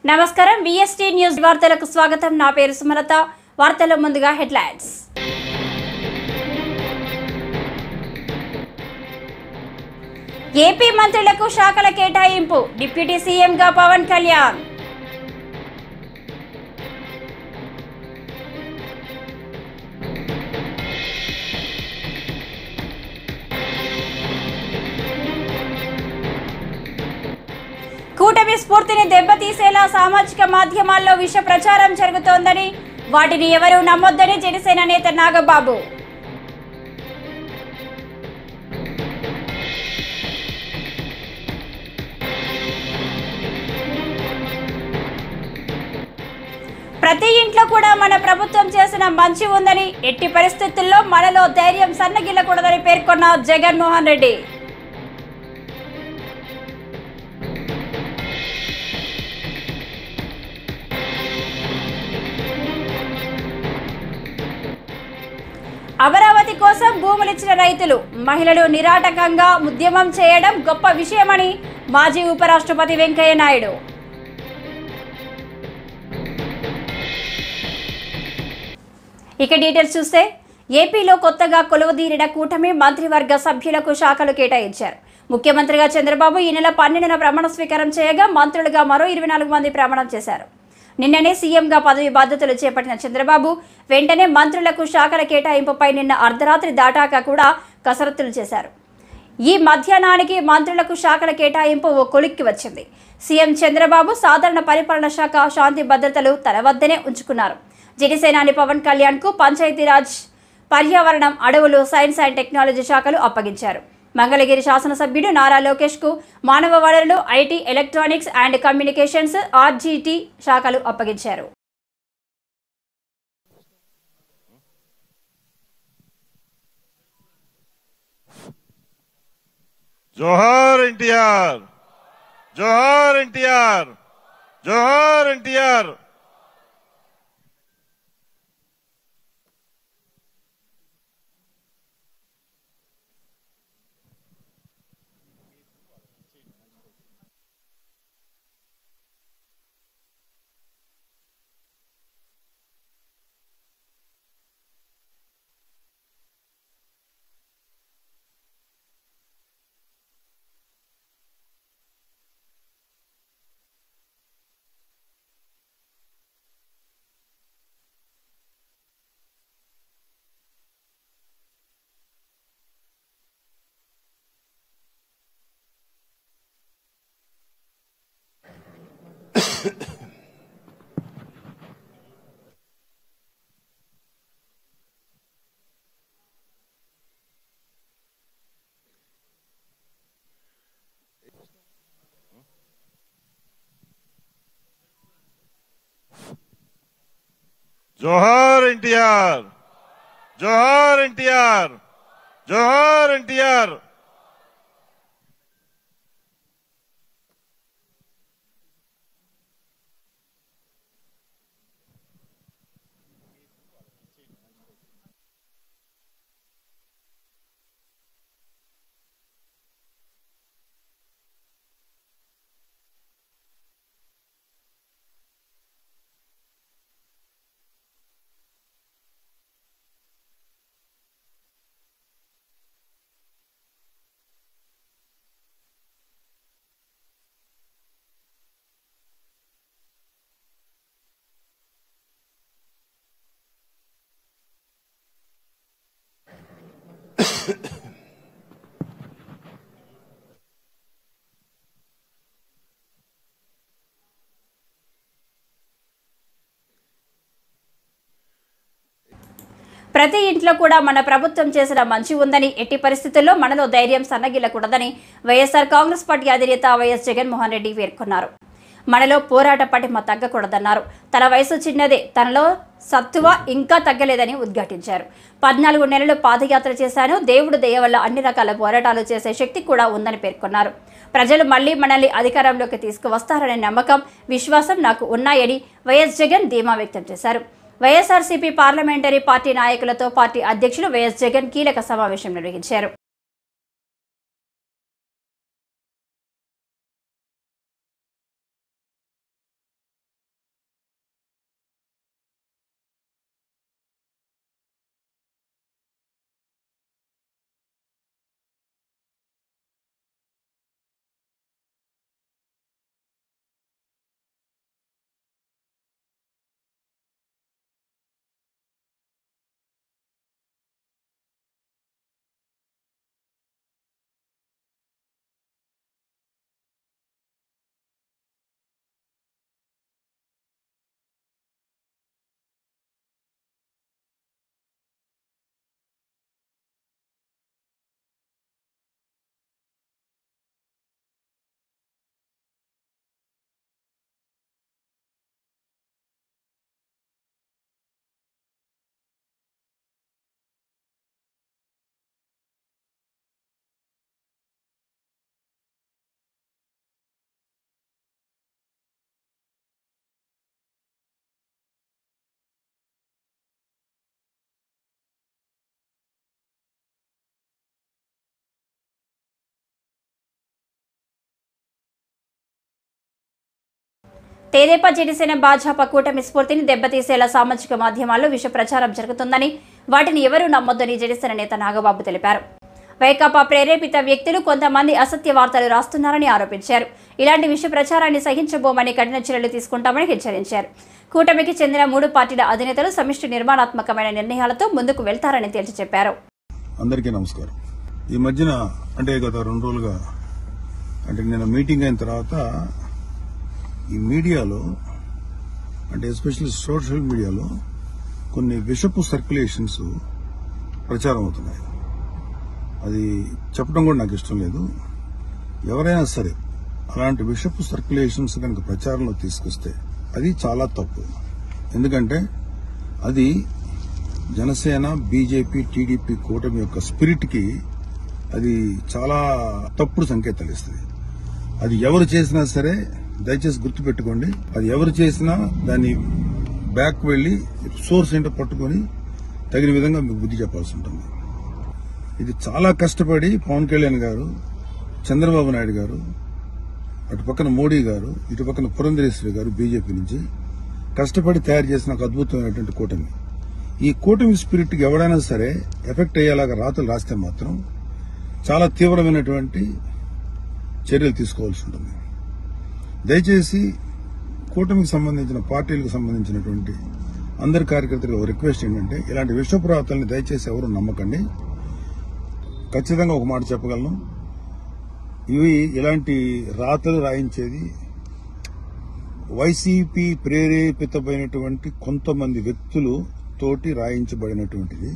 నమస్కారం VST news వార్తలకు స్వాగతం. నా పేరు సుమలత. వార్తల ముందుగా హెడ్లైన్స్. ఏపీ మంత్రులకు శాఖల కేటాయింపు, డిప్యూటీ సీఎంగా పవన్ కళ్యాణ్. కూటమి స్ఫూర్తిని దెబ్బతీసేలా సామాజిక మాధ్యమాల్లో విష ప్రచారం జరుగుతోందని, వాటిని ఎవరూ నమ్మొద్దని జనసేన నేత నాగబాబు. ప్రతి ఇంట్లో కూడా మన ప్రభుత్వం చేసిన మంచి ఉందని, ఎట్టి పరిస్థితుల్లో మనలో ధైర్యం సన్నగిల్లకూడదని పేర్కొన్న జగన్మోహన్ రెడ్డి. అమరావతి కోసం భూములిచ్చిన రైతులు, మహిళలు నిరాటకంగా ఉద్యమం చేయడం గొప్ప విషయమని మాజీ ఉపరాష్ట్రపతి వెంకయ్య నాయుడు. ఇక డీటెయిల్స్ చూస్తే, ఏపీలో కొత్తగా కొలువుదీరిన కూటమి మంత్రివర్గ సభ్యులకు శాఖలు కేటాయించారు. ముఖ్యమంత్రిగా చంద్రబాబు ఈ నెల 12న ప్రమాణ స్వీకారం చేయగా, మంత్రులుగా మరో 24 మంది ప్రమాణం చేశారు. నిన్ననే సీఎంగా పదవి బాధ్యతలు చేపట్టిన చంద్రబాబు వెంటనే మంత్రులకు శాఖల కేటాయింపుపై నిన్న అర్ధరాత్రి దాటాక కూడా కసరత్తులు చేశారు. ఈ మధ్యాహ్నానికి మంత్రులకు శాఖల కేటాయింపు ఓ కొలిక్కి వచ్చింది. సీఎం చంద్రబాబు సాధారణ పరిపాలన శాఖ, శాంతి భద్రతలు తన వద్దనే ఉంచుకున్నారు. జనసేనాని పవన్ కళ్యాణ్కు పంచాయతీరాజ్, పర్యావరణం, అడవులు, సైన్స్ అండ్ టెక్నాలజీ శాఖలు అప్పగించారు. మంగళగిరి శాసనసభ్యుడు నారా లోకేష్కు మానవ వనరులు, IT, electronics and communications, RGT శాఖలు అప్పగించారు. జోహార్ ఎన్టీఆర్, జోహార్ ఎన్టీఆర్, జోహార్ ఎన్టీఆర్. జోహార్ ఎన్టీఆర్, జోహార్ ఎన్టీఆర్, జోహార్ ఎన్టీఆర్. ప్రతి ఇంట్లో కూడా మన ప్రభుత్వం చేసిన మంచి ఉందని, ఎట్టి పరిస్థితుల్లో మనలో ధైర్యం సన్నగిల్లకూడదని వైఎస్ఆర్ కాంగ్రెస్ పార్టీ అధినేత వైఎస్ జగన్మోహన్ రెడ్డి పేర్కొన్నారు. మనలో పోరాట పటిమ తగ్గకూడదన్నారు. తన వయసు చిన్నదే, తనలో సత్తువ ఇంకా తగ్గలేదని ఉద్ఘాటించారు. 14 నెలలు పాదయాత్ర చేశాను, దేవుడు దయ వల్ల అన్ని రకాల పోరాటాలు చేసే శక్తి కూడా ఉందని పేర్కొన్నారు. ప్రజలు మళ్లీ మనల్ని అధికారంలోకి తీసుకువస్తారనే నమ్మకం, విశ్వాసం నాకు ఉన్నాయని వైఎస్ జగన్ ధీమా వ్యక్తం చేశారు. వైఎస్ఆర్సీపీ పార్లమెంటరీ పార్టీ నాయకులతో పార్టీ అధ్యక్షులు వైఎస్ జగన్ కీలక సమావేశం నిర్వహించారు. తెదేపా జనసేన భాజపా కూటమి స్ఫూర్తిని దెబ్బతీసేలా సామాజిక మాధ్యమాల్లో విష ప్రచారం జరుగుతుందని వాటిని ఎవరూ నమ్మొద్దని జనసేన నేత నాగబాబు తెలిపారు. వైకాపా ప్రేరేపిత వ్యక్తులు కొంతమంది అసత్య వార్తలు రాస్తున్నారని ఆరోపించారు. ఇలాంటి విష ప్రచారాన్ని సహించబోమని కఠిన చర్యలు తీసుకుంటామని హెచ్చరించారు. కూటమికి చెందిన 3 పార్టీల అధినేతలు సమిష్టి నిర్మాణాత్మకమైన నిర్ణయాలతో ముందుకు వెళ్తారని తేల్చి చెప్పారు. అందరికీ నమస్కారం. ఈ మధ్యన అంటే గత 2 రోజులుగా అంటే నేను మీటింగ్ అయిన తర్వాత ఈ మీడియాలో అంటే ఎస్పెషల్లీ సోషల్ మీడియాలో కొన్ని విషపు సర్క్యులేషన్స్ ప్రచారం అవుతున్నాయి. అది చెప్పడం కూడా నాకు ఇష్టం లేదు. ఎవరైనా సరే అలాంటి విషపు సర్క్యులేషన్స్ కనుక ప్రచారంలో తీసుకొస్తే అది చాలా తప్పు. ఎందుకంటే అది జనసేన, బీజేపీ, టీడీపీ కూటమి యొక్క స్పిరిట్ కి అది చాలా తప్పుడు సంకేతాలు ఇస్తుంది. అది ఎవరు చేసినా సరే దయచేసి గుర్తుపెట్టుకోండి. అది ఎవరు చేసినా దాన్ని బ్యాక్ వెళ్లి సోర్స్ ఏంటో పట్టుకుని తగిన విధంగా మీకు బుద్ధి చెప్పాల్సి ఉంటుంది. ఇది చాలా కష్టపడి పవన్ కళ్యాణ్ గారు, చంద్రబాబు నాయుడు గారు, అటు పక్కన మోడీ గారు, ఇటు పక్కన పురంధరేశ్వరి గారు బీజేపీ నుంచి కష్టపడి తయారు చేసిన ఒక అద్భుతమైనటువంటి కూటమి. ఈ కూటమి స్పిరిట్ కి ఎవరైనా సరే ఎఫెక్ట్ అయ్యేలాగా రాతలు రాస్తే మాత్రం చాలా తీవ్రమైనటువంటి చర్యలు తీసుకోవాల్సి ఉంటుంది. దయచేసి కూటమికి సంబంధించిన పార్టీలకు సంబంధించినటువంటి అందరి కార్యకర్తలకు రిక్వెస్ట్ ఏంటంటే ఇలాంటి విషపు రాతల్ని దయచేసి ఎవరు నమ్మకండి. ఖచ్చితంగా ఒక మాట చెప్పగలను, ఇలాంటి రాతలు రాయించేది వైసీపీ ప్రేరేపితమైనటువంటి కొంతమంది వ్యక్తులు తోటి రాయించబడినటువంటిది.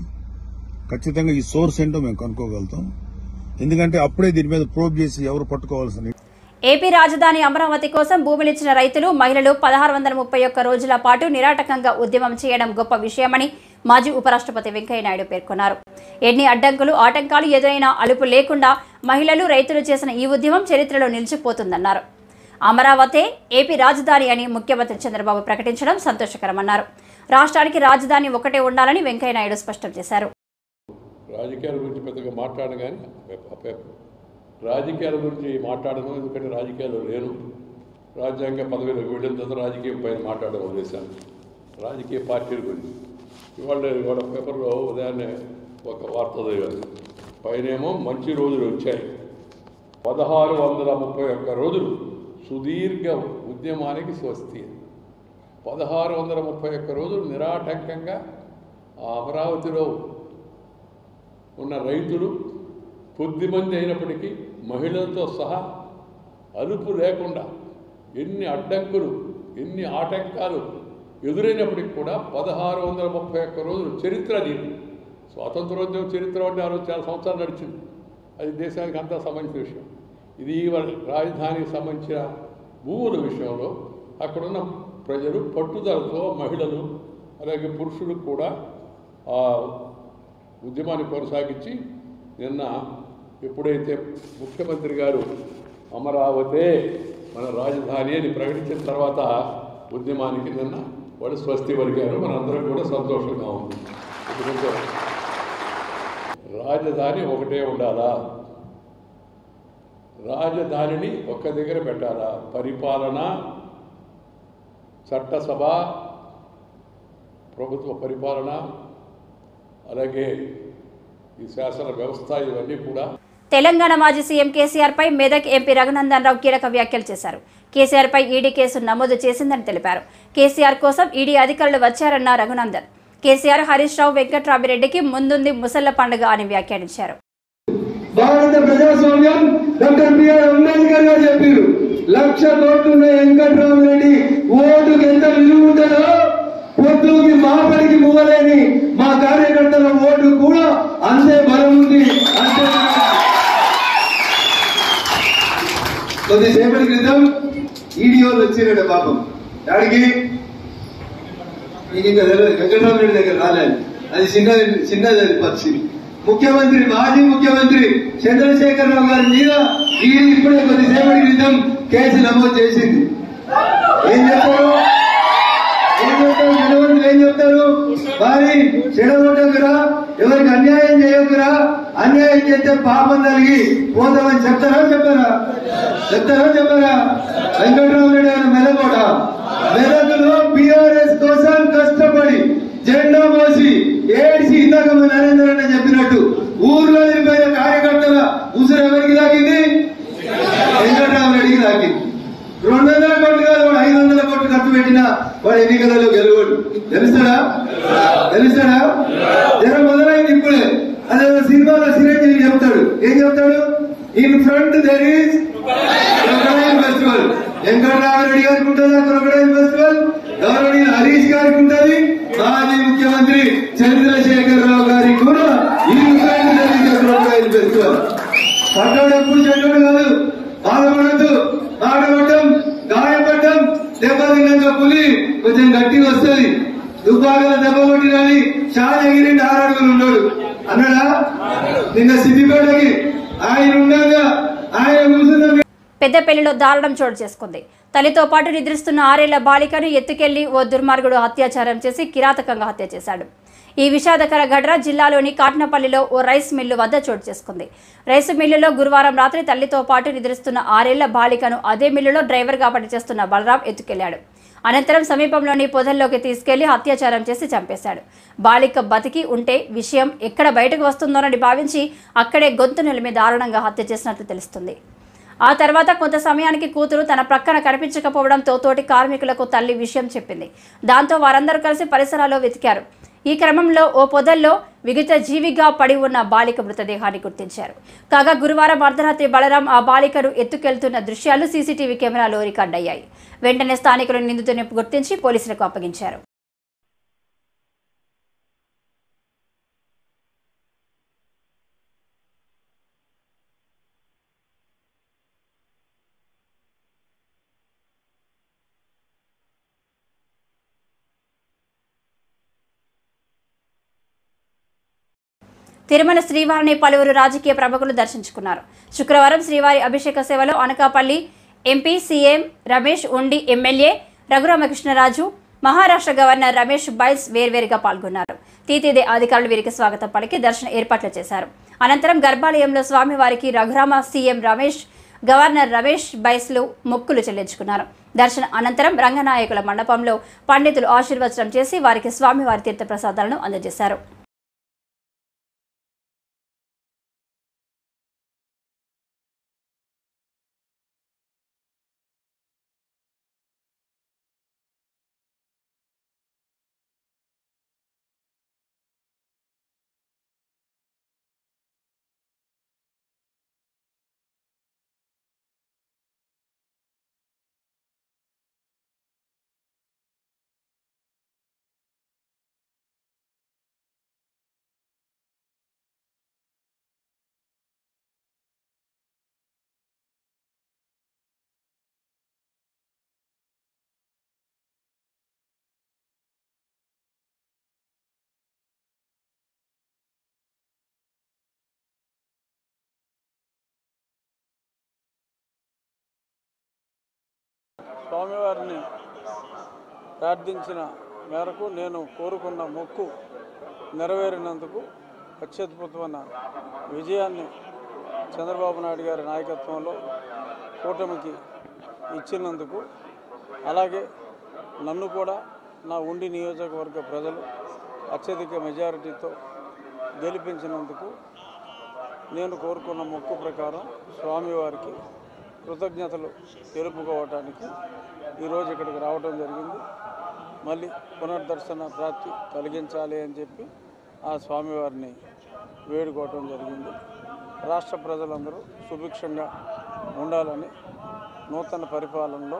ఖచ్చితంగా ఈ సోర్స్ ఏంటో మేము కనుక్కోగలుగుతాం. ఎందుకంటే అప్పుడే దీని మీద ప్రోబ్ చేసి ఎవరు పట్టుకోవాల్సిన. ఏపీ రాజధాని అమరావతి కోసం భూములిచ్చిన రైతులు, మహిళలు 1631 రోజుల పాటు నిరాటకంగా ఉద్యమం చేయడం గొప్ప విషయమని మాజీ ఉపరాష్ట్రపతి వెంకయ్యనాయుడు పేర్కొన్నారు. ఎన్ని అడ్డంకులు, ఆటంకాలు ఎదురైనా అలుపు లేకుండా మహిళలు, రైతులు చేసిన ఈ ఉద్యమం చరిత్రలో నిలిచిపోతుందన్నారు. అమరావతే ఏపీ రాజధాని అని ముఖ్యమంత్రి చంద్రబాబు ప్రకటించడం సంతోషకరమన్నారు. రాష్ట్రానికి రాజధాని ఒకటే ఉండాలని వెంకయ్యనాయుడు స్పష్టం చేశారు. రాజకీయాల గురించి పెద్దగా మాట్లాడను, కానీ రాజకీయాల గురించి మాట్లాడను. ఎందుకంటే రాజకీయాలు లేను. రాజ్యాంగ పదవిలోకి వెళ్ళిన తర్వాత రాజకీయం పైన మాట్లాడడం వదిలేశాను. రాజకీయ పార్టీల గురించి ఇవాళ పేపర్లో ఉదయాన్నే ఒక వార్త చదివాను. పైనేమో మంచి రోజులు వచ్చాయి, 1631 రోజులు సుదీర్ఘ ఉద్యమానికి స్వస్తి. 1631 రోజులు నిరాటంకంగా ఆ అమరావతిలో ఉన్న రైతులు కొద్దిమంది అయినప్పటికీ మహిళలతో సహా అలుపు లేకుండా ఎన్ని అడ్డంకులు, ఎన్ని ఆటంకాలు ఎదురైనప్పటికీ కూడా 1631 రోజులు చరిత్ర. దీన్ని స్వాతంత్రోద్యమ చరిత్ర అంటే ఆ రోజు చాలా సంవత్సరాలు నడిచింది. అది దేశానికి అంతా సంబంధించిన విషయం. ఇది రాజధానికి సంబంధించిన భూముల విషయంలో అక్కడున్న ప్రజలు పట్టుదలతో, మహిళలు అలాగే పురుషులు కూడా ఆ ఉద్యమాన్ని కొనసాగించి నిన్న ఎప్పుడైతే ముఖ్యమంత్రి గారు అమరావతే మన రాజధాని అని ప్రకటించిన తర్వాత ఉద్యమానికి నిన్న వాళ్ళు స్వస్తి పలికారు. మనందరం కూడా సంతోషంగా ఉంది. ఎందుకంటే రాజధాని ఒకటే ఉండాలా, రాజధానిని ఒక్క దగ్గర పెట్టాలా. పరిపాలన, చట్టసభ, ప్రభుత్వ పరిపాలన, అలాగే ఈ శాసన వ్యవస్థ ఇవన్నీ కూడా. తెలంగాణ మాజీ సీఎం కేసీఆర్ పై మెదక్ ఎంపీ రఘునందన్ రావు కీలక వ్యాఖ్యలు చేశారు. కేసీఆర్ పై ఈడీ కేసు నమోదు చేసిందని తెలిపారు. కేసీఆర్ కోసం ఈడీ అధికారులు వచ్చారన్న రఘునందన్, కేసీఆర్, హరీష్ రావు, వెంకట్రామిరెడ్డికి ముందుంది ముసళ్ల పండుగ అని వ్యాఖ్యానించారు. భారత ప్రజాస్వామ్యం డాక్టర్ బిఆర్ అంబేద్కర్ గారు చెప్పారు, 1,00,000 కోట్లున్న వెంకట్రామిరెడ్డి ఓటుకి ఎంత విలువ ఉంటుందో పొద్దుకి మాపడికి పోవలేని మా కార్యకర్తల ఓటు కూడా అంతే బలం ఉంది. కొద్దిసేపటి క్రితం ఈడీఓలు వచ్చిరట పాపం. దానికి నీకు ఇంకా తెలియదు, వెంకటరామరెడ్డి దగ్గర రాలేదు. అది చిన్నది పరిస్థితి. ముఖ్యమంత్రి, మాజీ ముఖ్యమంత్రి చంద్రశేఖరరావు గారి మీద ఈడీ ఇప్పుడే కొద్దిసేపటి క్రితం కేసు నమోదు చేసింది. ఏం చెప్తారు జనవంతులు, ఏం చెప్తారు? వారి చెడగొట్టకురా, ఎవరికి అన్యాయం చేయకురా, అన్యాయం చేస్తే పాపం కలిగి పోతామని చెప్తారా? చెప్పారా? వెంకటరామరెడ్డి గారు మెదకోట పోయినా వాడు ఎన్నికలలో గెలవడు. తెలుస్తాడా? జర మొదలైంది ఇప్పుడే. అదే సినిమాలో చిరంజీవి చెప్తాడు, ఏం చెప్తాడు? In front there is crocodile festival. Venkataramareddy గారికి ఉంటుందా క్రొకడైల్ ఫెస్టివల్? గౌరవనీయ హరీష్ గారికి ఉంటుంది. మాజీ ముఖ్యమంత్రి చంద్రశేఖరరావు గారికి కూడా in front there is crocodile festival. పడ్డాడు ఎప్పుడు చెడ్డాడు కాదు. బాధపడద్దు, ఆడబడ్డం, గాయపడ్డం, దెబ్బ తిన్నాక పులి కొంచెం గట్టిగా వస్తుంది. దుబ్బాకలో దెబ్బ కొట్టినని చాలా ఎగిరిండి 6 అడుగులు ఉన్నాడు అన్నాడా? నిన్న సిద్దిపేటకి ఆయన ఉండగా ఆయన కూర్చున్న పెద్దపల్లిలో దారుణం చోటు చేసుకుంది. తల్లితో పాటు నిద్రిస్తున్న 6 ఏళ్ల బాలికను ఎత్తుకెళ్లి ఓ దుర్మార్గుడు అత్యాచారం చేసి కిరాతకంగా హత్య చేశాడు. ఈ విషాదకర ఘటన జిల్లాలోని కాట్నపల్లిలో ఓ రైస్ మిల్లు వద్ద చోటు చేసుకుంది. రైస్ మిల్లులో గురువారం రాత్రి తల్లితో పాటు నిద్రిస్తున్న 6 ఏళ్ల బాలికను అదే మిల్లులో డ్రైవర్గా పనిచేస్తున్న బలరాం ఎత్తుకెళ్లాడు. అనంతరం సమీపంలోని పొదల్లోకి తీసుకెళ్లి అత్యాచారం చేసి చంపేశాడు. బాలిక బతికి ఉంటే విషయం ఎక్కడ బయటకు వస్తుందోనని భావించి అక్కడే గొంతు నిలిమి దారుణంగా హత్య చేసినట్లు తెలుస్తుంది. ఆ తర్వాత కొంత సమయానికి కూతురు తన ప్రక్కన కనిపించకపోవడంతో తోటి కార్మికులకు తల్లి విషయం చెప్పింది. దాంతో వారందరూ కలిసి పరిసరాల్లో వెతికారు. ఈ క్రమంలో ఓ పొదల్లో విగత జీవిగా పడి ఉన్న బాలిక మృతదేహాన్ని గుర్తించారు. కాగా గురువారం అర్ధరాత్రి బలరాం ఆ బాలికను ఎత్తుకెళ్తున్న దృశ్యాలు సీసీటీవీ కెమెరాలో రికార్డయ్యాయి. వెంటనే స్థానికులు నిందితుని గుర్తించి పోలీసులకు అప్పగించారు. తిరుమల శ్రీవారిని పలువురు రాజకీయ ప్రముఖులు దర్శించుకున్నారు. శుక్రవారం శ్రీవారి అభిషేక సేవలో Anakapalli MP CM Ramesh, Undi MLA Raghuramakrishnaraju, Maharashtra governor Ramesh Bais వేర్వేరుగా పాల్గొన్నారు. టీటీడీ అధికారులు వీరికి స్వాగతం పలికి దర్శన ఏర్పాట్లు చేశారు. అనంతరం గర్భాలయంలో స్వామివారికి రఘురామ, సీఎం రమేష్, గవర్నర్ రమేష్ బైస్లు మొక్కులు చెల్లించుకున్నారు. దర్శన అనంతరం రంగనాయకుల మండపంలో పండితులు ఆశీర్వచనం చేసి వారికి స్వామివారి తీర్థప్రసాదాలను అందజేశారు. స్వామివారిని ప్రార్థించిన మేరకు నేను కోరుకున్న మొక్కు నెరవేరినందుకు అత్యద్భుతమైన విజయాన్ని చంద్రబాబు నాయుడు గారి నాయకత్వంలో కూటమికి ఇచ్చినందుకు, అలాగే నన్ను కూడా నా ఉండి నియోజకవర్గ ప్రజలు అత్యధిక మెజారిటీతో గెలిపించినందుకు నేను కోరుకున్న మొక్కు ప్రకారం స్వామివారికి కృతజ్ఞతలు తెలుపుకోవటానికి ఈరోజు ఇక్కడికి రావడం జరిగింది. మళ్ళీ పునర్దర్శన ప్రాప్తి కలిగించాలి అని చెప్పి ఆ స్వామివారిని వేడుకోవటం జరిగింది. రాష్ట్ర ప్రజలందరూ సుభిక్షంగా ఉండాలని, నూతన పరిపాలనలో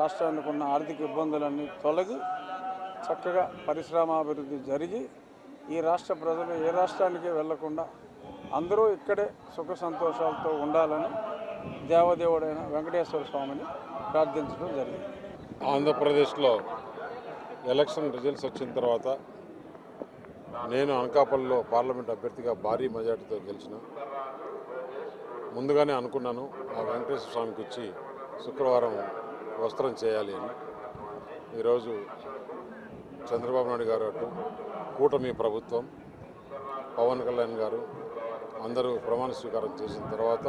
రాష్ట్రానికి ఉన్న ఆర్థిక ఇబ్బందులన్నీ తొలగి చక్కగా పరిశ్రమాభివృద్ధి జరిగి ఈ రాష్ట్ర ప్రజలు ఏ రాష్ట్రానికి వెళ్లకుండా అందరూ ఇక్కడే సుఖ సంతోషాలతో ఉండాలని దేవదేవుడైన వెంకటేశ్వర స్వామిని ప్రార్థించడం జరిగింది. ఆంధ్రప్రదేశ్లో ఎలక్షన్ రిజల్ట్స్ వచ్చిన తర్వాత నేను అనకాపల్లిలో పార్లమెంట్ అభ్యర్థిగా భారీ మెజార్టీతో గెలిచిన. ముందుగానే అనుకున్నాను ఆ వెంకటేశ్వర స్వామికి వచ్చి శుక్రవారం వస్త్రం చేయాలి అని. ఈరోజు చంద్రబాబు నాయుడు గారు అటు కూటమి ప్రభుత్వం, పవన్ కళ్యాణ్ గారు అందరూ ప్రమాణ స్వీకారం చేసిన తర్వాత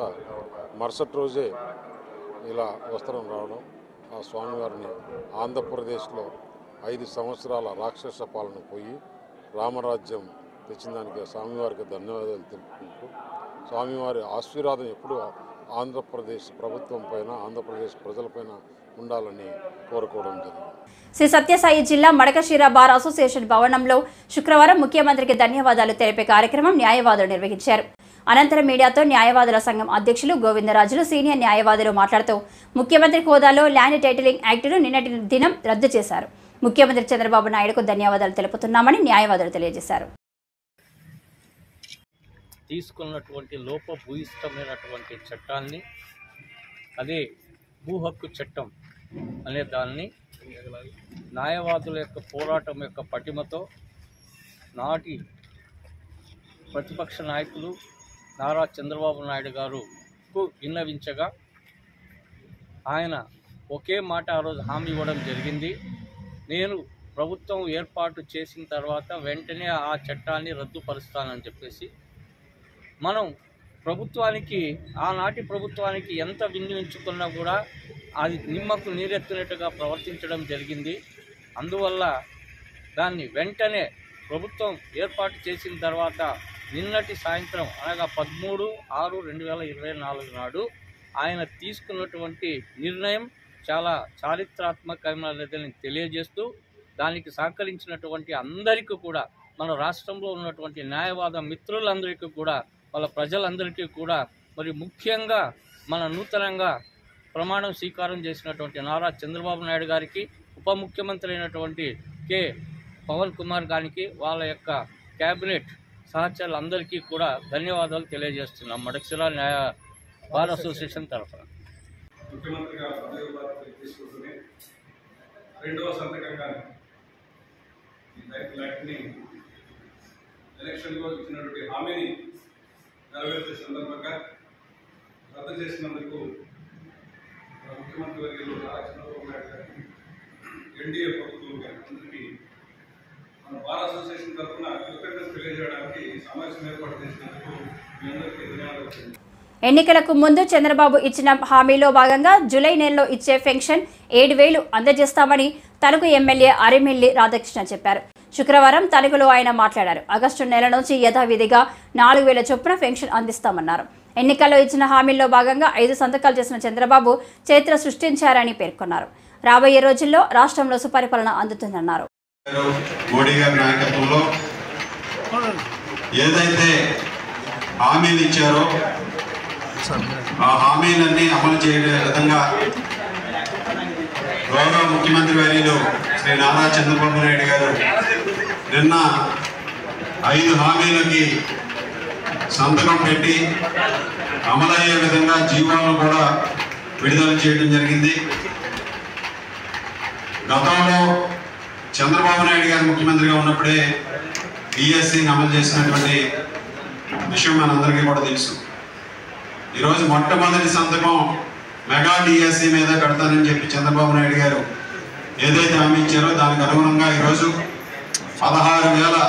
మరుసటి రోజే ఇలా వస్త్రం రావడం, ఆ స్వామివారిని ఆంధ్రప్రదేశ్లో 5 సంవత్సరాల రాక్షస పాలన పోయి రామరాజ్యం తెచ్చిన దానికి స్వామివారికి ధన్యవాదాలు తెలుపుకుంటూ, స్వామివారి ఆశీర్వాదం ఎప్పుడూ ఆంధ్రప్రదేశ్ ప్రభుత్వం పైన, ఆంధ్రప్రదేశ్ ప్రజలపైన ఉండాలని కోరుకోవడం జరిగింది. శ్రీ సత్యసాయి జిల్లా మడకశిర బార్ అసోసియేషన్ భవనంలో శుక్రవారం ముఖ్యమంత్రికి ధన్యవాదాలు తెలిపే కార్యక్రమం న్యాయవాదులు నిర్వహించారు. అనంతరం మీడియాతో న్యాయవాదుల సంఘం అధ్యక్షులు గోవిందరాజులు, సీనియర్ న్యాయవాదులు మాట్లాడుతూ ముఖ్యమంత్రి హోదాలో ల్యాండ్ టైటిలింగ్ యాక్టును నిన్నటి దినం రద్దు చేశారు. ముఖ్యమంత్రి చంద్రబాబు నాయుడుకు ధన్యవాదాలు తెలుపుతున్నామని న్యాయవాదులు తెలియజేశారు. తీసుకున్నటువంటి లోపభూయిష్టమైనటువంటి చట్టాన్ని, అదే భూ హక్కు చట్టం అనే దాన్ని న్యాయవాదుల యొక్క పోరాటం యొక్క పటిమతో నాటి ప్రతిపక్ష నాయకులు నారా చంద్రబాబు నాయుడు గారుకు విన్నవించగా ఆయన ఒకే మాట ఆ రోజు హామీ ఇవ్వడం జరిగింది. నేను ప్రభుత్వం ఏర్పాటు చేసిన తర్వాత వెంటనే ఆ చట్టాన్ని రద్దుపరుస్తానని చెప్పేసి మనం ప్రభుత్వానికి, ఆనాటి ప్రభుత్వానికి ఎంత విన్నవించుకున్నా కూడా అది నిమ్మకు నీరెత్తినట్టుగా ప్రవర్తించడం జరిగింది. అందువల్ల దాన్ని వెంటనే ప్రభుత్వం ఏర్పాటు చేసిన తర్వాత నిన్నటి సాయంత్రం అనగా 13/6/2024 నాడు ఆయన తీసుకున్నటువంటి నిర్ణయం చాలా చారిత్రాత్మకమైనదని తెలియజేస్తూ దానికి సహకరించినటువంటి అందరికీ కూడా, మన రాష్ట్రంలో ఉన్నటువంటి న్యాయవాద మిత్రులందరికీ కూడా, వాళ్ళ ప్రజలందరికీ కూడా, మరి ముఖ్యంగా మన నూతనంగా ప్రమాణం స్వీకారం చేసినటువంటి నారా చంద్రబాబు నాయుడు గారికి, ఉప ముఖ్యమంత్రి అయినటువంటి కె పవన్ కుమార్ గారికి, వాళ్ళ యొక్క క్యాబినెట్ సహచరులందరికీ కూడా ధన్యవాదాలు తెలియజేస్తున్నాం మడకశిర న్యాయ బార్ అసోసియేషన్ తరఫున. ముఖ్యమంత్రి గారు పదవి బాధ్యతలు తీసుకుంటూనే రెండవ సంతకంగా ఈ టైటిల్ యాక్ట్ని ఎలక్షన్లో ఇచ్చినటువంటి హామీని నెరవేర్చే సందర్భంగా రద్దు చేసినందుకు ముఖ్యమంత్రి వర్యులు నారా చంద్రబాబు నాయుడు గారికి, ఎన్డీఏ ప్రభుత్వం అందరికీ మన బార్ అసోసియేషన్ తరఫున కృతజ్ఞతలు తెలియజేయడానికి సమావేశం ఏర్పాటు చేసినందుకు మీ అందరికీ ధన్యవాదాలు. ఎన్నికలకు ముందు చంద్రబాబు ఇచ్చిన హామీలో భాగంగా జూలై నెలలో ఇచ్చే పెన్షన్ 7,000 అందజేస్తామని తణుకు ఎమ్మెల్యే అరిమిల్లి రాధాకృష్ణ చెప్పారు. శుక్రవారం తణుకులో ఆయన మాట్లాడారు. ఆగస్టు నెల నుంచి యథావిధిగా 4,000 చొప్పున పెన్షన్ అందిస్తామన్నారు. ఎన్నికల్లో ఇచ్చిన హామీల్లో భాగంగా 5 సంతకాలు చేసిన చంద్రబాబు చరిత్ర సృష్టించారని పేర్కొన్నారు. రాబోయే రోజుల్లో రాష్ట్రంలో సుపరిపాలన అందుతుందన్నారు. మోడీ గారి నాయకత్వంలో ఏదైతే హామీలు ఇచ్చారో ఆ హామీలన్నీ అమలు చేయే విధంగా గౌరవ ముఖ్యమంత్రి వర్యులు శ్రీ నారా చంద్రబాబు నాయుడు గారు నిన్న 5 హామీలకి సంతకం పెట్టి అమలయ్యే విధంగా జీవోలను కూడా విడుదల చేయడం జరిగింది. గతంలో చంద్రబాబు నాయుడు గారు ముఖ్యమంత్రిగా ఉన్నప్పుడే డిఎస్సిని అమలు చేసినటువంటి విషయం మనందరికీ కూడా తెలుసు. ఈరోజు మొట్టమొదటి సంతకం మెగా డిఎస్సి మీద కడతానని చెప్పి చంద్రబాబు నాయుడు గారు ఏదైతే హామీ ఇచ్చారో దానికి అనుగుణంగా ఈరోజు 16,000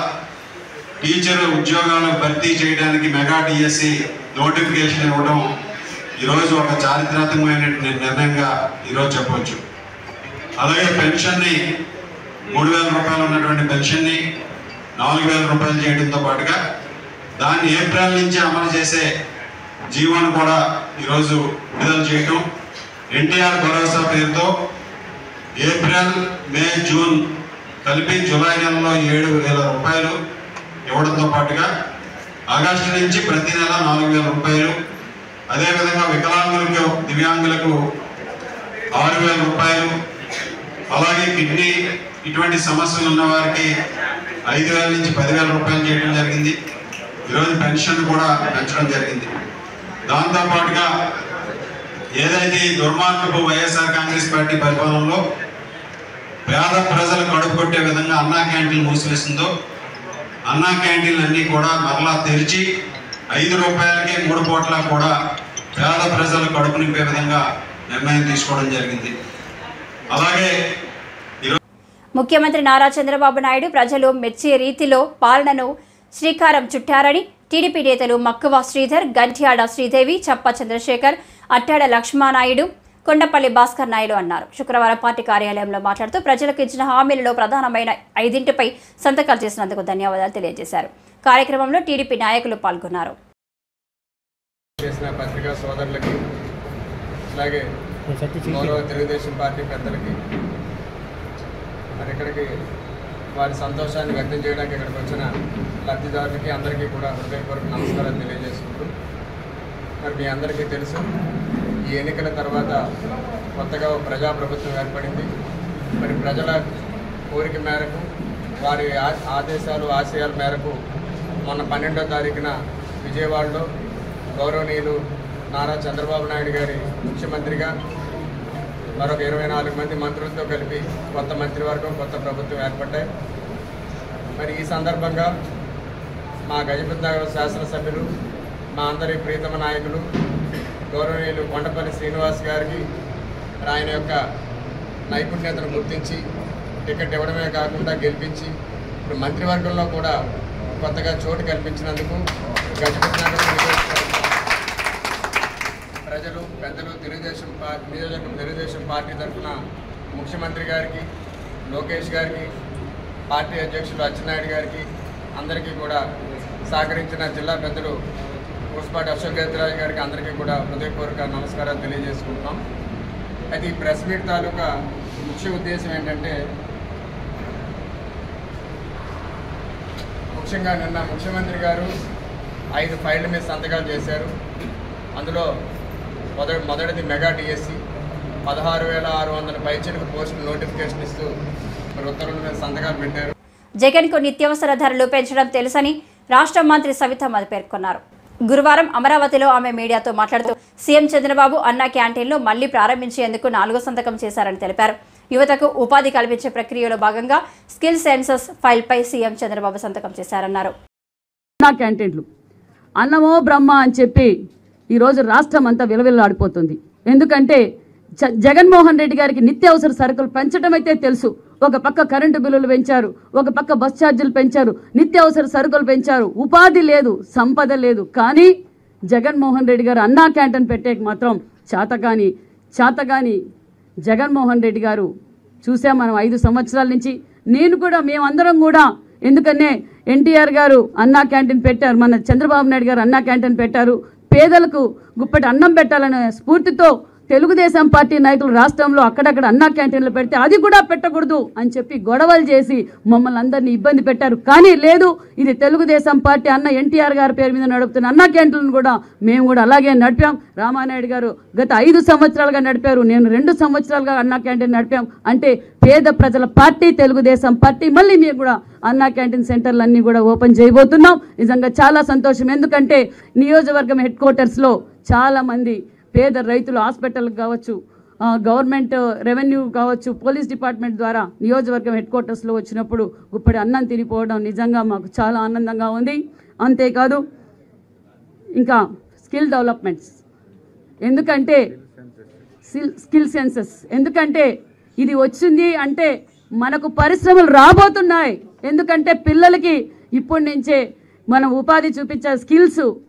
టీచర్ ఉద్యోగాలు భర్తీ చేయడానికి మెగా డిఎస్సి నోటిఫికేషన్ ఇవ్వడం ఈరోజు ఒక చారిత్రాత్మకమైన నిర్ణయంగా ఈరోజు చెప్పవచ్చు. అలాగే పెన్షన్ని 3,000 రూపాయలు ఉన్నటువంటి పెన్షన్ని 4,000 రూపాయలు చేయడంతో పాటుగా దాన్ని ఏప్రిల్ నుంచి అమలు చేసే జీవోను కూడా ఈరోజు విడుదల చేయటం, ఎన్టీఆర్ భరోసా పేరుతో ఏప్రిల్, మే, జూన్ కలిపి జూలై నెలలో 7,000 రూపాయలు ఇవ్వడంతో పాటుగా ఆగస్టు నుంచి ప్రతి నెల 4,000 రూపాయలు, అదేవిధంగా వికలాంగులకు, దివ్యాంగులకు 6,000 రూపాయలు, అలాగే కిడ్నీ ఇటువంటి సమస్యలు ఉన్న వారికి 5,000 నుంచి 10,000 రూపాయలు చేయడం జరిగింది. ఈరోజు పెన్షన్ కూడా పెంచడం జరిగింది. దాంతోపాటుగా ఏదైతే ఈ దుర్మార్గపు వైఎస్ఆర్ కాంగ్రెస్ పార్టీ పరిపాలనలో పేద ప్రజలు కడుపు కొట్టే విధంగా అన్నా క్యాంటీన్లు మూసివేసిందో అన్నా క్యాంటీన్లు అన్నీ కూడా మరలా తెరిచి 5 రూపాయలకి 3 పూట్ల కూడా పేద ప్రజలు కడుపు నింపే విధంగా నిర్ణయం తీసుకోవడం జరిగింది. అలాగే ముఖ్యమంత్రి నారా చంద్రబాబు నాయుడు ప్రజలు మెచ్చే రీతిలో పాలనను శ్రీకారం చుట్టారని టీడీపీ నేతలు మక్కువ శ్రీధర్, గంట్యాడ శ్రీదేవి, చప్ప చంద్రశేఖర్, అట్టాడ లక్ష్మానాయుడు, కొండపల్లి భాస్కర్ నాయుడు అన్నారు. శుక్రవారం పార్టీ కార్యాలయంలో మాట్లాడుతూ ప్రజలకు ఇచ్చిన హామీలలో ప్రధానమైన 5 సంతకాలు చేసినందుకు ధన్యవాదాలు తెలియజేశారు. కార్యక్రమంలో టీడీపీ నాయకులు పాల్గొన్నారు. చేసిన పత్రికా సోదరులకి, అలాగే గౌరవ తెలుగుదేశం పార్టీ పెద్దలకి మరి ఇక్కడికి వారి సంతోషాన్ని వ్యక్తం చేయడానికి ఇక్కడికి వచ్చిన లబ్ధిదారులకి అందరికీ కూడా హృదయపూర్వక నమస్కారాలు తెలియజేసుకుంటూ మరి మీ అందరికీ తెలుసు ఈ ఎన్నికల తర్వాత కొత్తగా ప్రజాప్రభుత్వం ఏర్పడింది. మరి ప్రజల కోరిక మేరకు వారి ఆదేశాలు ఆశయాల మేరకు మొన్న 12వ తారీఖున విజయవాడలో గౌరవనీయులు నారా చంద్రబాబు నాయుడు గారి ముఖ్యమంత్రిగా మరొక 24 మంది మంత్రులతో కలిపి కొత్త మంత్రివర్గం కొత్త ప్రభుత్వం ఏర్పడ్డాయి. మరి ఈ సందర్భంగా మా గజపతినగరం శాసనసభ్యులు మా అందరి ప్రీతమ నాయకులు గౌరవనీయులు కొండపల్లి శ్రీనివాస్ గారికి ఆయన యొక్క నైపుణ్యతను గుర్తించి టికెట్ ఇవ్వడమే కాకుండా గెలిపించి ఇప్పుడు మంత్రివర్గంలో కూడా కొత్తగా చోటు కల్పించినందుకు గజపతినగరం ప్రజలు పెద్దలు తెలుగుదేశం పార్టీ తరఫున ముఖ్యమంత్రి గారికి, లోకేష్ గారికి, పార్టీ అధ్యక్షులు అచ్చెన్నాయుడు గారికి అందరికీ కూడా సహకరించిన జిల్లా పెద్దలు పూసపాటి అశోక్ గజరాజు గారికి అందరికీ కూడా హృదయపూర్వక నమస్కారాలు తెలియజేసుకుంటున్నాం. అయితే ఈ ప్రెస్ మీట్ తాలూకా ముఖ్య ఉద్దేశం ఏంటంటే ముఖ్యంగా నిన్న ముఖ్యమంత్రి గారు 5 ఫైళ్ళ మీద సంతకాలు చేశారు. అందులో మొదటిది మెగా డిఎస్సి 16,600 పైచిలకు పోస్టులు నోటిఫికేషన్ ఇస్తూ మరి ఉత్తర్వుల మీద సంతకాలు పెట్టారు. జగన్కు నిత్యావసర ధరలు పెంచడం తెలుసని రాష్ట్ర మంత్రి సవితమ్మ పేర్కొన్నారు. గురువారం అమరావతిలో ఆమె మీడియాతో మాట్లాడుతూ సీఎం చంద్రబాబు అన్న క్యాంటీన్లు మళ్లీ ప్రారంభించేందుకు 4వ సంతకం చేశారని తెలిపారు. యువతకు ఉపాధి కల్పించే ప్రక్రియలో భాగంగా స్కిల్ సెన్సస్ ఫైల్పై సీఎం చంద్రబాబు సంతకం చేశారన్నారు. క్యాంటీన్లు అన్నమో బ్రహ్మ అని చెప్పి ఈరోజు రాష్ట్రం అంతా విలవిల్లాడిపోతుంది. ఎందుకంటే జగన్మోహన్ రెడ్డి గారికి నిత్యావసర సరుకులు పెంచడం అయితే తెలుసు. ఒక పక్క కరెంటు బిల్లులు పెంచారు, ఒక పక్క బస్ ఛార్జీలు పెంచారు, నిత్యావసర సరుకులు పెంచారు, ఉపాధి లేదు, సంపద లేదు. కానీ జగన్మోహన్ రెడ్డి గారు అన్నా క్యాంటీన్ పెట్టేకి మాత్రం చేతగాని జగన్మోహన్ రెడ్డి గారు చూసాం మనం 5 సంవత్సరాల నుంచి. మేమందరం కూడా ఎందుకనే ఎన్టీఆర్ గారు అన్నా క్యాంటీన్ పెట్టారు, మన చంద్రబాబు నాయుడు గారు అన్నా క్యాంటీన్ పెట్టారు. పేదలకు గుప్పటి అన్నం పెట్టాలనే స్ఫూర్తితో తెలుగుదేశం పార్టీ నాయకులు రాష్ట్రంలో అక్కడక్కడ అన్నా క్యాంటీన్లు పెడితే అది కూడా పెట్టకూడదు అని చెప్పి గొడవలు చేసి మమ్మల్ని అందరినీ ఇబ్బంది పెట్టారు. కానీ లేదు, ఇది తెలుగుదేశం పార్టీ అన్న ఎన్టీఆర్ గారి పేరు మీద నడుపుతున్న అన్నా క్యాంటీన్లను కూడా మేము కూడా అలాగే నడిపాం. రామానాయుడు గారు గత 5 సంవత్సరాలుగా నడిపారు, నేను 2 సంవత్సరాలుగా అన్నా క్యాంటీన్ నడిపాం. అంటే పేద ప్రజల పార్టీ తెలుగుదేశం పార్టీ. మళ్ళీ మేము కూడా అన్నా క్యాంటీన్ సెంటర్లు అన్నీ కూడా ఓపెన్ చేయబోతున్నాం. నిజంగా చాలా సంతోషం. ఎందుకంటే నియోజకవర్గం హెడ్ క్వార్టర్స్లో చాలామంది పేద రైతులు హాస్పిటల్కి కావచ్చు, గవర్నమెంట్ రెవెన్యూ కావచ్చు, పోలీస్ డిపార్ట్మెంట్ ద్వారా నియోజకవర్గం హెడ్ క్వార్టర్స్లో వచ్చినప్పుడు గుప్పటి అన్నం తినిపోవడం నిజంగా మాకు చాలా ఆనందంగా ఉంది. అంతేకాదు ఇంకా స్కిల్ డెవలప్మెంట్స్, ఎందుకంటే స్కిల్ సెన్సస్, ఎందుకంటే ఇది వచ్చింది అంటే మనకు పరిశ్రమలు రాబోతున్నాయి. ఎందుకంటే పిల్లలకి ఇప్పటి నుంచే మనం ఉపాధి చూపించే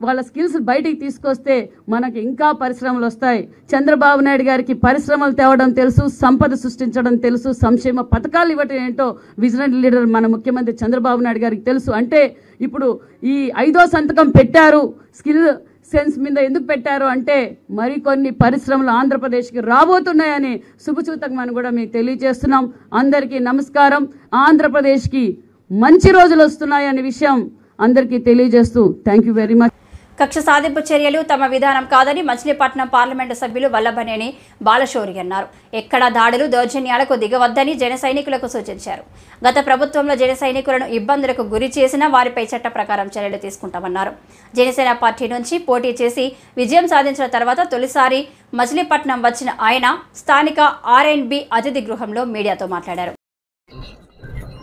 వాళ్ళ స్కిల్స్ బయటికి తీసుకొస్తే మనకి ఇంకా పరిశ్రమలు వస్తాయి. చంద్రబాబు నాయుడు గారికి పరిశ్రమలు తేవడం తెలుసు, సంపద సృష్టించడం తెలుసు, సంక్షేమ పథకాలు ఇవ్వటం ఏంటో విజనరీ లీడర్ మన ముఖ్యమంత్రి చంద్రబాబు నాయుడు గారికి తెలుసు. అంటే ఇప్పుడు ఈ 5వ సంతకం పెట్టారు. స్కిల్ సెన్స్ మీద ఎందుకు పెట్టారు అంటే మరికొన్ని పరిశ్రమలు ఆంధ్రప్రదేశ్కి రాబోతున్నాయని శుభసూచకమని కూడా మీకు తెలియజేస్తున్నాం. అందరికీ నమస్కారం. ఆంధ్రప్రదేశ్కి మంచి రోజులు వస్తున్నాయనే విషయం అందరికీ తెలియజేస్తూ థ్యాంక్ యూ వెరీ మచ్. కక్ష సాధింపు చర్యలు తమ విధానం కాదని మచిలీపట్నం పార్లమెంటు సభ్యులు వల్లభనేని బాలశౌరి అన్నారు. ఎక్కడా దాడులు దౌర్జన్యాలకు దిగవద్దని జన సైనికులకు సూచించారు. గత ప్రభుత్వంలో జన సైనికులను ఇబ్బందులకు గురి చేసినా వారిపై చట్ట ప్రకారం చర్యలు తీసుకుంటామన్నారు. జనసేన పార్టీ నుంచి పోటీ చేసి విజయం సాధించిన తర్వాత తొలిసారి మచిలీపట్నం వచ్చిన ఆయన స్థానిక R&B అతిథి గృహంలో మీడియాతో మాట్లాడారు.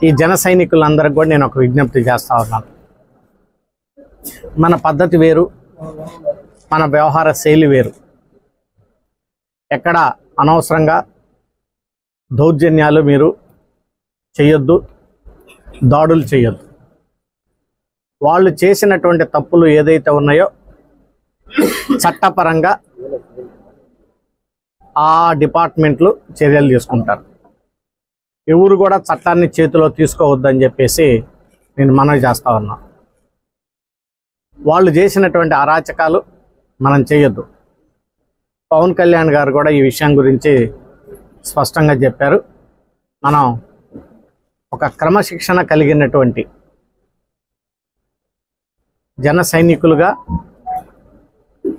ఈ జన సైనికులందరికీ కూడా నేను ఒక విజ్ఞప్తి చేస్తా ఉన్నాను. మన పద్ధతి వేరు, మన వ్యవహార శైలి వేరు. ఎక్కడ అనవసరంగా దౌర్జన్యాలు మీరు చేయొద్దు, దాడులు చేయొద్దు. వాళ్ళు చేసినటువంటి తప్పులు ఏదైతే ఉన్నాయో చట్టపరంగా ఆ డిపార్ట్మెంట్లు చర్యలు తీసుకుంటారు. ఎవరు కూడా చట్టాన్ని చేతిలో తీసుకోవద్దని చెప్పేసి నేను మనవి చేస్తా ఉన్నా. వాళ్ళు చేసినటువంటి అరాచకాలు మనం చేయొద్దు. పవన్ కళ్యాణ్ గారు కూడా ఈ విషయం గురించి స్పష్టంగా చెప్పారు. మనం ఒక క్రమశిక్షణ కలిగినటువంటి జన సైనికులుగా,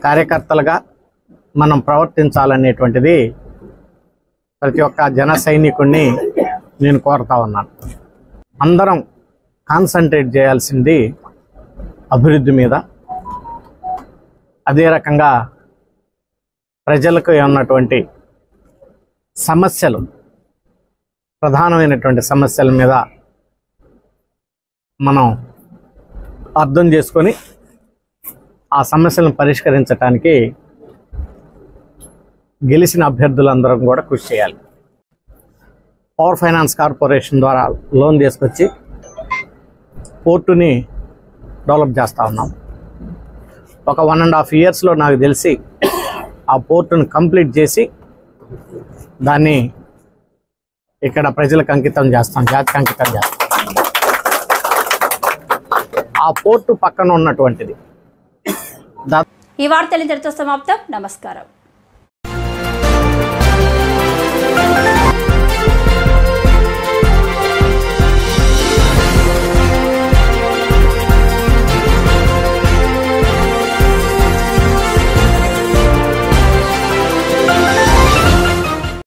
కార్యకర్తలుగా మనం ప్రవర్తించాలనేటువంటిది ప్రతి ఒక్క జన సైనికుడిని నేను కోరుతా ఉన్నాను. అందరం కాన్సన్ట్రేట్ చేయాల్సింది అభివృద్ధి మీద. అదే రకంగా ప్రజలకు ఉన్నటువంటి సమస్యలు, ప్రధానమైనటువంటి సమస్యల మీద మనం అర్థం చేసుకొని ఆ సమస్యలను పరిష్కరించడానికి గెలిచిన అభ్యర్థులందరం కూడా కృషి చేయాలి. పవర్ ఫైనాన్స్ కార్పొరేషన్ ద్వారా లోన్ తీసుకొచ్చి పోర్టుని డెవలప్ చేస్తూ ఉన్నాం. ఒక 1.5 yearsలో నాకు తెలిసి ఆ పోర్టును కంప్లీట్ చేసి దాన్ని ఇక్కడ ప్రజలకు అంకితం చేస్తాం, జాతికి అంకితం చేస్తాం. ఆ పోర్టు పక్కన ఉన్నటువంటిది. ఈ వార్తలు ఇంతటితో సమాప్తం. నమస్కారం.